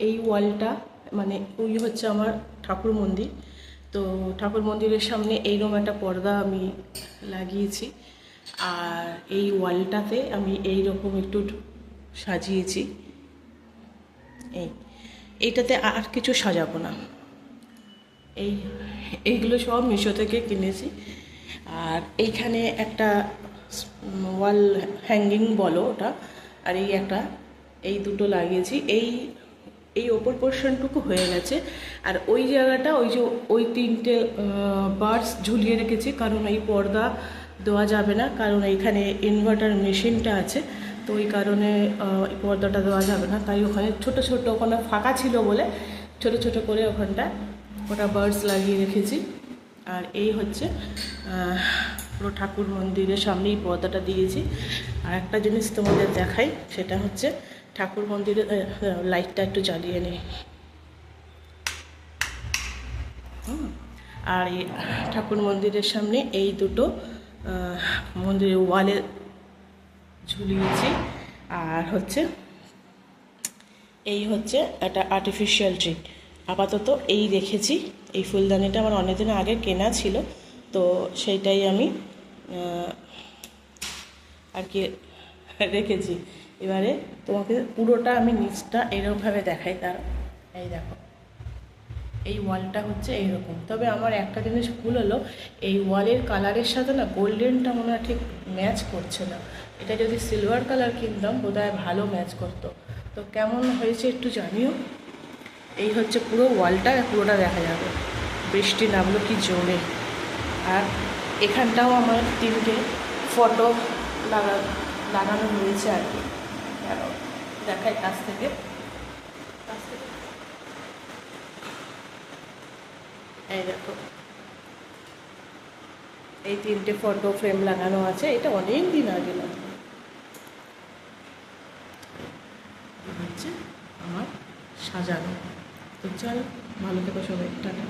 এই ওয়ালটা মানে ওই হচ্ছে আমার ঠাকুর মন্দির। তো ঠাকুর মন্দিরের সামনে এইরকম একটা পর্দা আমি লাগিয়েছি, আর এই ওয়ালটাতে আমি এইরকম একটু সাজিয়েছি। এইটাতে আর কিছু সাজাবো না। এইগুলো সব মিশো থেকে কিনেছি। আর এইখানে একটা ওয়াল হ্যাঙ্গিং বলো ওটা, আর এই দুটো লাগিয়েছি। এই ওপর পোর্শনটুকু হয়ে গেছে। আর ওই জায়গাটা ওই তিনটে বার্ডস ঝুলিয়ে রেখেছি, কারণ এই পর্দা দেওয়া যাবে না, কারণ এইখানে ইনভার্টার মেশিনটা আছে। তো ওই কারণে এই পর্দাটা দেওয়া যাবে না, তাই ওখানে ছোটো ছোটো ওখানে ফাঁকা ছিল বলে ছোটো ছোটো করে ওটা বার্ডস লাগিয়ে রেখেছি। আর এই হচ্ছে পুরো ঠাকুর মন্দিরের সামনেই পর্দাটা দিয়েছি। আর একটা জিনিস তোমাদের দেখাই, সেটা হচ্ছে ঠাকুর মন্দিরের লাইটটা একটু জ্বালিয়ে নিই। আর এই ঠাকুর মন্দিরের সামনে এই দুটো মন্দিরের ওয়ালে ঝুলিয়েছি। আর এই হচ্ছে একটা আর্টিফিশিয়াল ট্রি। আপাতত এই রেখেছি। এই ফুলদানিটা আমার অনেকদিন আগে কেনা ছিল, তো সেইটাই আমি আর কি রেখেছি। এবারে তোমাকে পুরোটা আমি নিচটা এরকমভাবে দেখাই। এই দেখো, এই ওয়ালটা হচ্ছে এইরকম। তবে আমার একটা জিনিস ভুল হলো, এই ওয়ালের কালারের সাথে না গোল্ডেনটা মনে হয় ঠিক ম্যাচ করছে না। এটা যদি সিলভার কালার কিনতাম বোধহয় ভালো ম্যাচ করতো। তো কেমন হয়েছে একটু জানিও। এই হচ্ছে পুরো ওয়ালটা, পুরোটা দেখা যাবে। বৃষ্টি নামলো কি জোরে। আর এখানটাও আমার তিনটে ফটো লাগানো হয়েছে আর কি। দেখাই কাছ থেকে। এই দেখো, এই তিনটে ফটো ফ্রেম লাগানো আছে। এটা অনেক দিন আগে না হচ্ছে আমার সাজানো। তো চল, ভালো থেকো সবাই, টাটা।